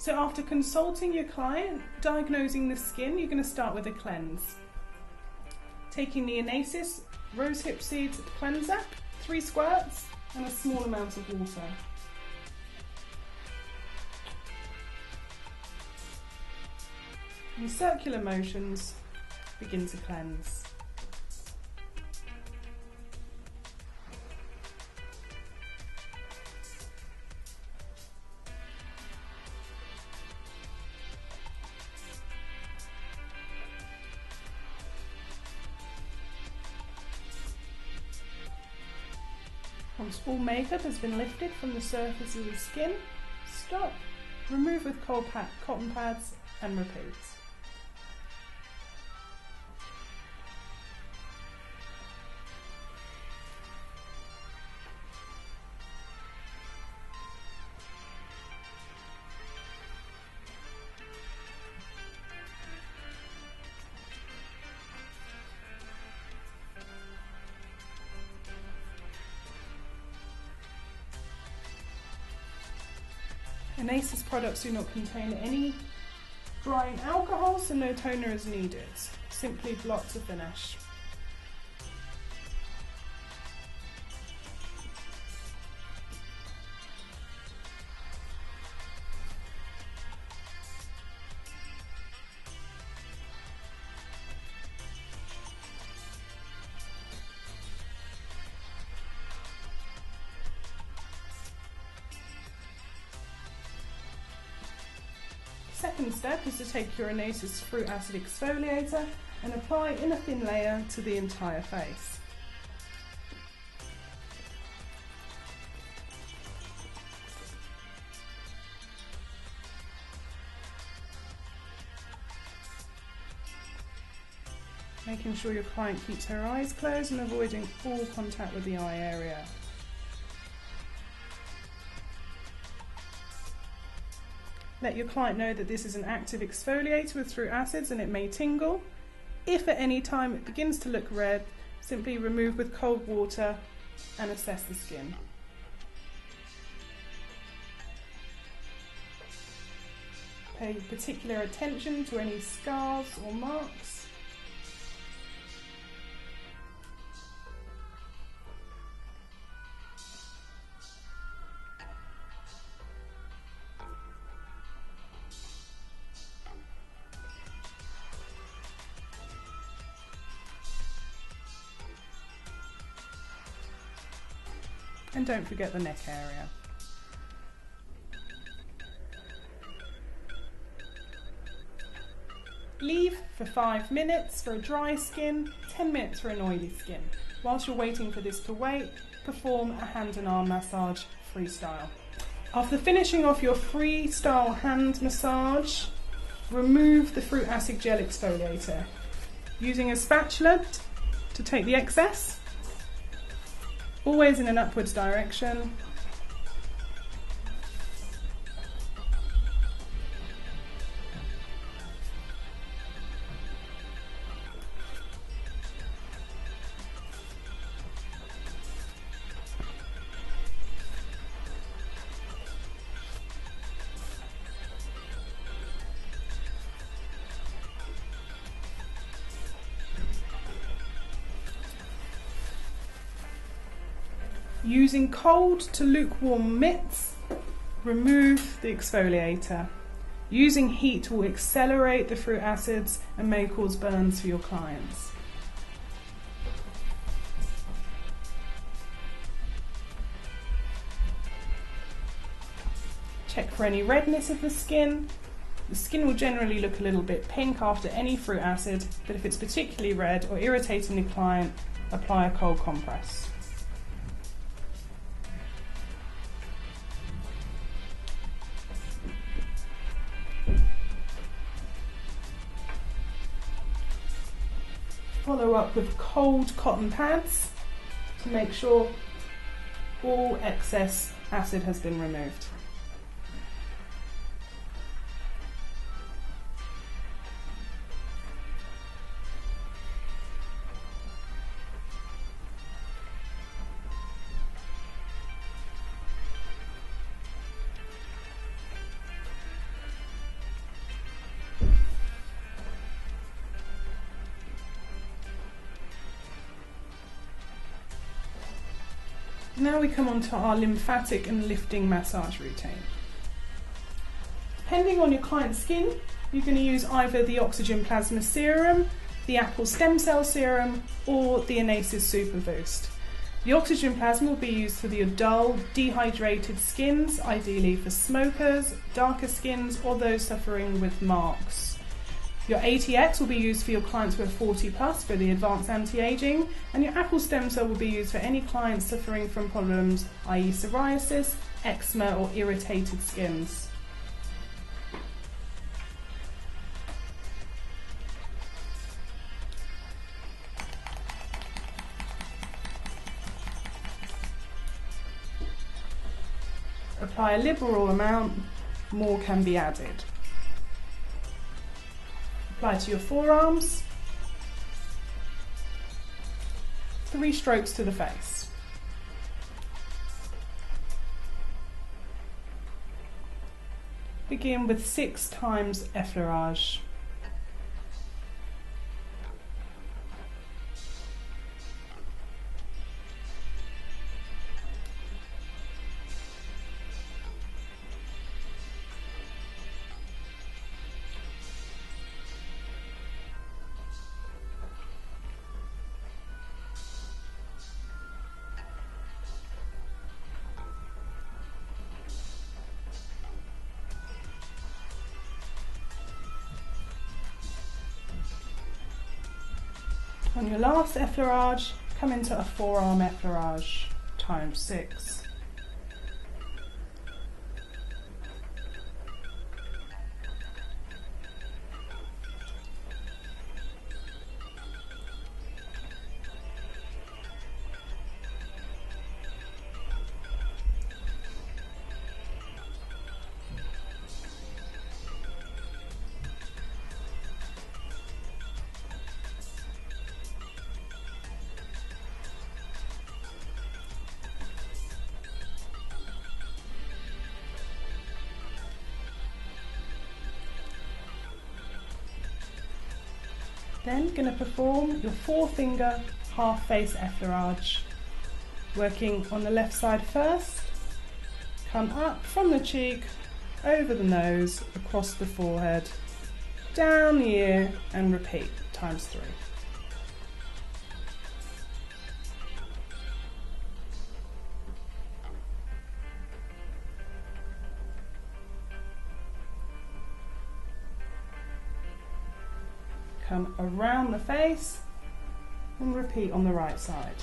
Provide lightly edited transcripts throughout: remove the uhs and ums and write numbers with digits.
So after consulting your client, diagnosing the skin, you're going to start with a cleanse. Taking the Anesis rosehip seed cleanser, 3 squirts and a small amount of water. In circular motions, begin to cleanse. Once all makeup has been lifted from the surface of the skin, stop, remove with cold cotton pads and repeat. Anesis products do not contain any drying alcohol, so no toner is needed. Simply blot to finish. Second step is to take your Anesis Fruit Acid Exfoliator and apply in a thin layer to the entire face. Making sure your client keeps her eyes closed and avoiding all contact with the eye area. Let your client know that this is an active exfoliator with fruit acids and it may tingle. If at any time it begins to look red, simply remove with cold water and assess the skin. Pay particular attention to any scars or marks. And don't forget the neck area. Leave for 5 minutes for a dry skin, 10 minutes for an oily skin. Whilst you're waiting for this to wait, perform a hand and arm massage freestyle. After finishing off your freestyle hand massage, remove the fruit acid gel exfoliator. Using a spatula to take the excess, always in an upwards direction. Using cold to lukewarm mitts, remove the exfoliator. Using heat will accelerate the fruit acids and may cause burns for your clients. Check for any redness of the skin. The skin will generally look a little bit pink after any fruit acid, but if it's particularly red or irritating the client, apply a cold compress. Follow up with cold cotton pads to make sure all excess acid has been removed. Now we come on to our lymphatic and lifting massage routine. Depending on your client's skin, you're going to use either the oxygen plasma serum, the apple stem cell serum, or the Anesis Super Boost. The oxygen plasma will be used for the dull, dehydrated skins, ideally for smokers, darker skins, or those suffering with marks. Your ATX will be used for your clients who are 40 plus for the advanced anti-aging, and your apple stem cell will be used for any clients suffering from problems, i.e. psoriasis, eczema, or irritated skins. Apply a liberal amount, more can be added. Apply to your forearms, 3 strokes to the face. Begin with 6 times effleurage. On your last effleurage, come into a forearm effleurage times 6. Then going to perform your 4-finger half face effleurage. Working on the left side first, come up from the cheek, over the nose, across the forehead, down the ear, and repeat times 3. Come around the face and repeat on the right side.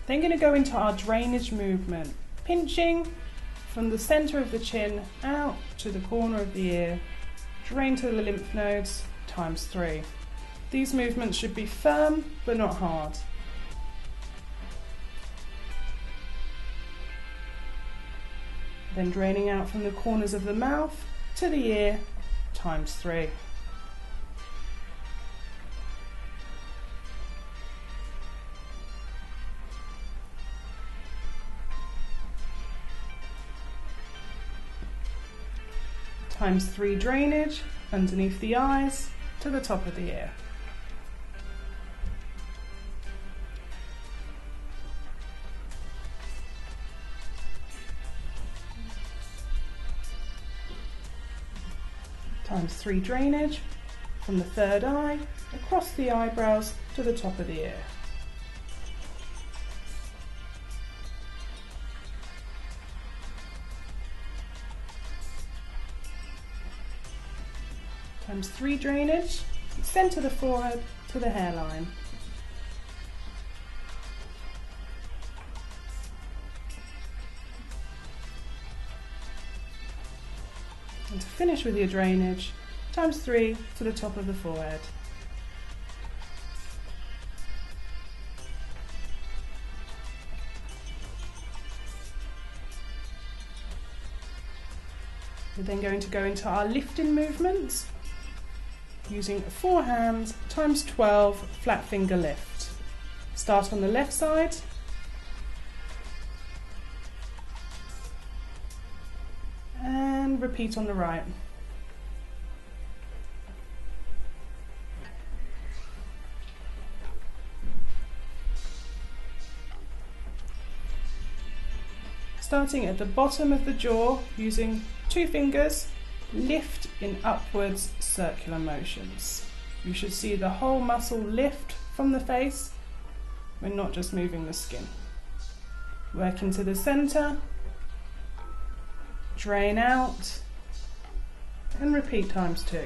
Then going to go into our drainage movement, pinching from the center of the chin out to the corner of the ear. Drain to the lymph nodes times 3. These movements should be firm but not hard. Then draining out from the corners of the mouth to the ear times 3. Times 3 drainage underneath the eyes to the top of the ear. Times 3 drainage from the third eye across the eyebrows to the top of the ear. Times 3 drainage, centre the forehead to the hairline. And to finish with your drainage, times 3 to the top of the forehead. We're then going to go into our lifting movements using 4 hands times 12 flat finger lift. Start on the left side. And repeat on the right. Starting at the bottom of the jaw, using 2 fingers, lift in upwards circular motions. You should see the whole muscle lift from the face. We're not just moving the skin. Work into the center, drain out, and repeat times 2.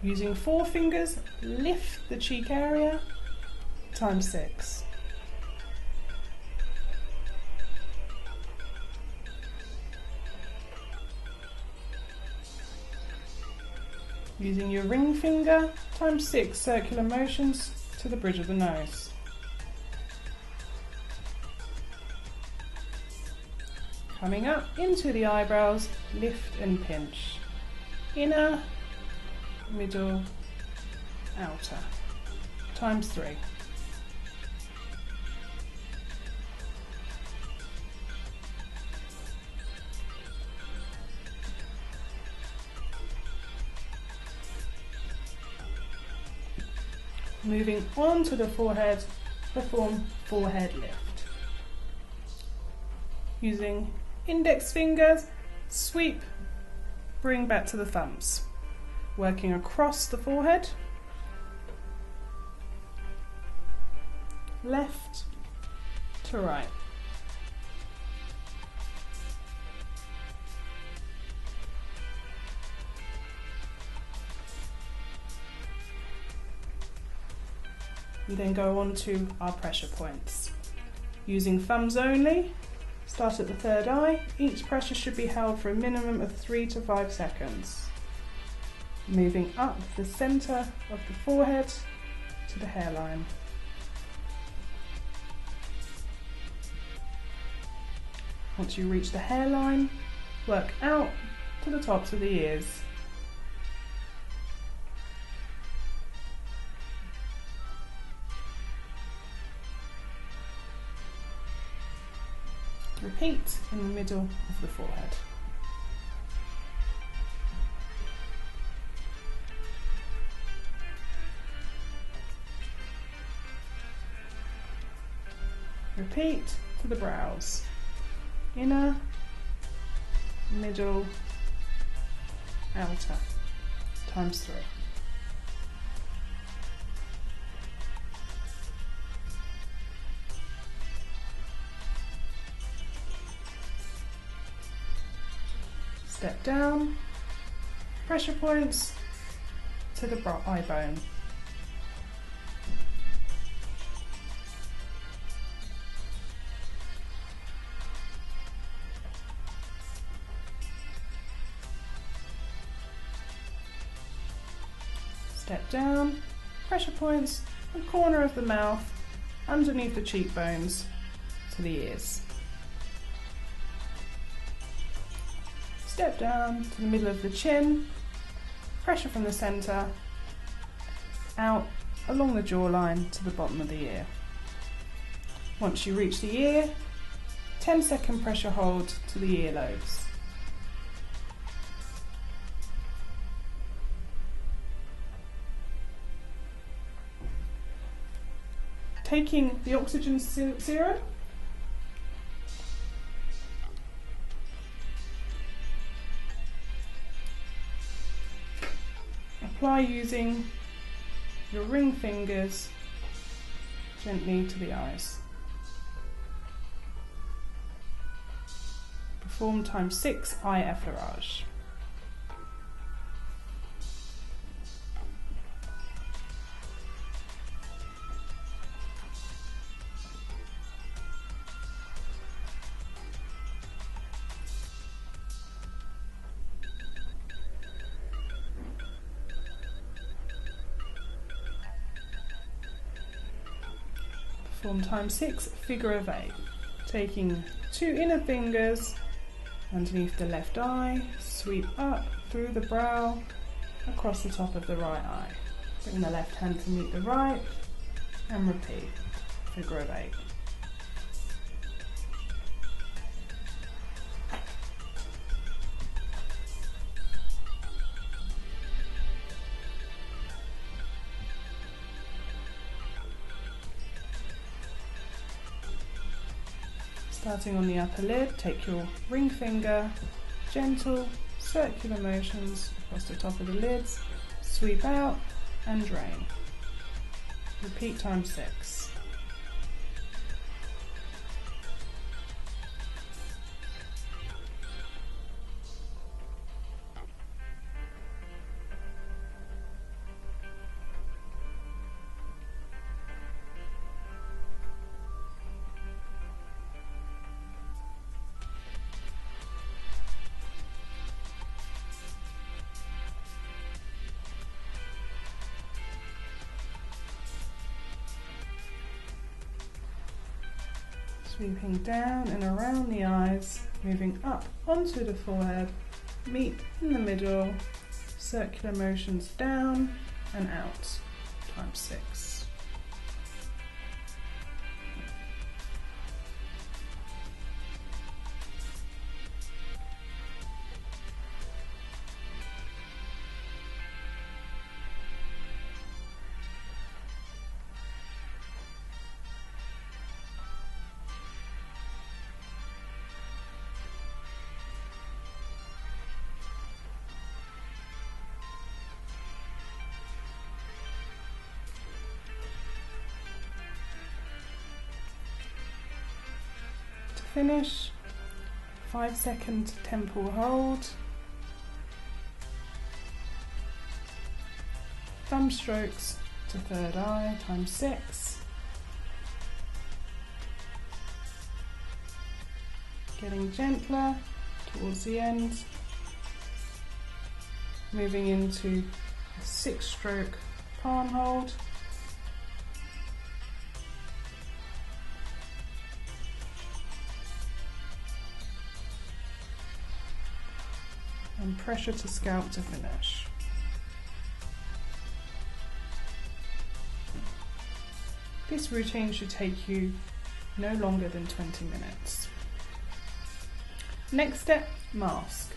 Using 4 fingers, lift the cheek area, times 6. Using your ring finger, times 6 circular motions to the bridge of the nose. Coming up into the eyebrows, lift and pinch. Inner, middle, outer, times 3. Moving on to the forehead, perform forehead lift. Using index fingers, sweep, bring back to the thumbs. Working across the forehead, left to right. We then go on to our pressure points. Using thumbs only, start at the third eye. Each pressure should be held for a minimum of 3 to 5 seconds. Moving up the center of the forehead to the hairline. Once you reach the hairline, work out to the tops of the ears. Repeat in the middle of the forehead. Repeat to the brows. Inner, middle, outer, times 3. Step down, pressure points to the eye bone. Step down, pressure points, the corner of the mouth, underneath the cheekbones to the ears. Step down to the middle of the chin, pressure from the center, out along the jawline to the bottom of the ear. Once you reach the ear, 10-second pressure hold to the earlobes. Taking the oxygen serum, apply using your ring fingers gently to the eyes. Perform times 6 eye effleurage. Form times 6, figure of 8. Taking 2 inner fingers underneath the left eye, sweep up through the brow, across the top of the right eye. Bring the left hand to meet the right, and repeat, figure of 8. Starting on the upper lid, take your ring finger, gentle circular motions across the top of the lids, sweep out and drain. Repeat times 6. Sweeping down and around the eyes, moving up onto the forehead, meet in the middle, circular motions down and out, times 6. Finish, 5-second temple hold, thumb strokes to third eye, times 6, getting gentler towards the end, moving into a 6-stroke palm hold, and pressure to scalp to finish. This routine should take you no longer than 20 minutes. Next step, mask.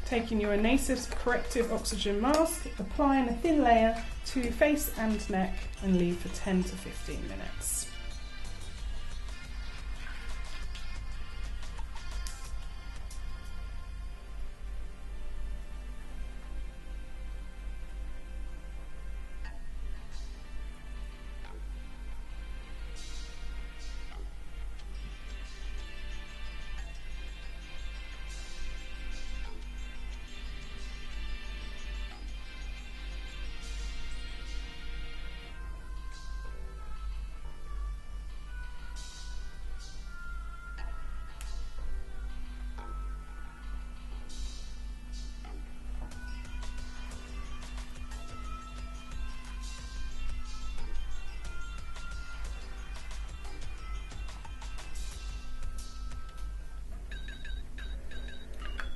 Taking your Anesis corrective oxygen mask, applying a thin layer to face and neck and leave for 10 to 15 minutes.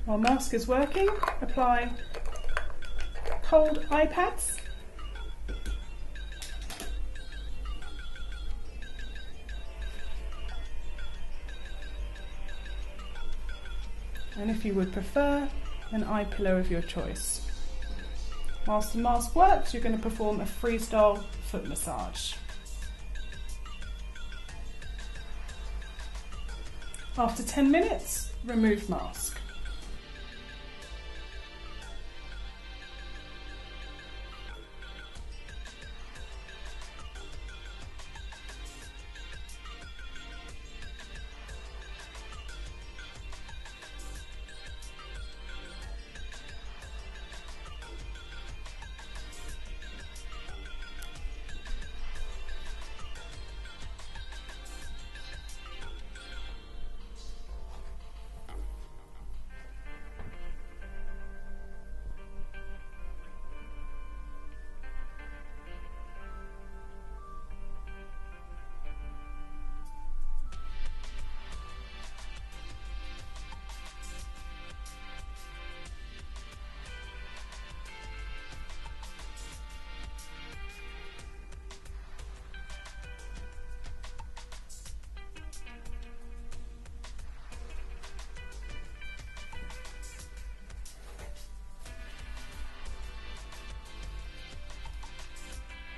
While mask is working, apply cold eye pads. And if you would prefer, an eye pillow of your choice. Whilst the mask works, you're going to perform a freestyle foot massage. After 10 minutes, remove mask.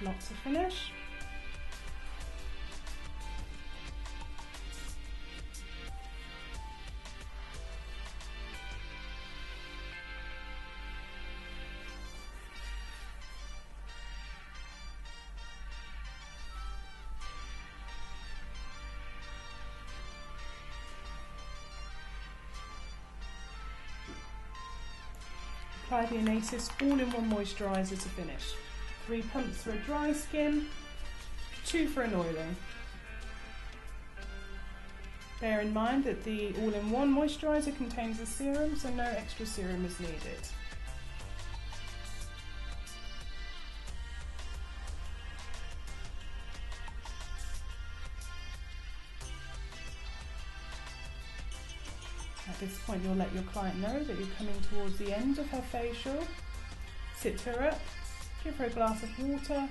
Lots of finish. Apply the Anesis all-in-one moisturiser to finish. 3 pumps for a dry skin, 2 for an oily. Bear in mind that the all-in-one moisturiser contains a serum, so no extra serum is needed. At this point, you'll let your client know that you're coming towards the end of her facial. Sit her up, give her a glass of water,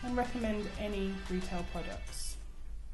and recommend any retail products.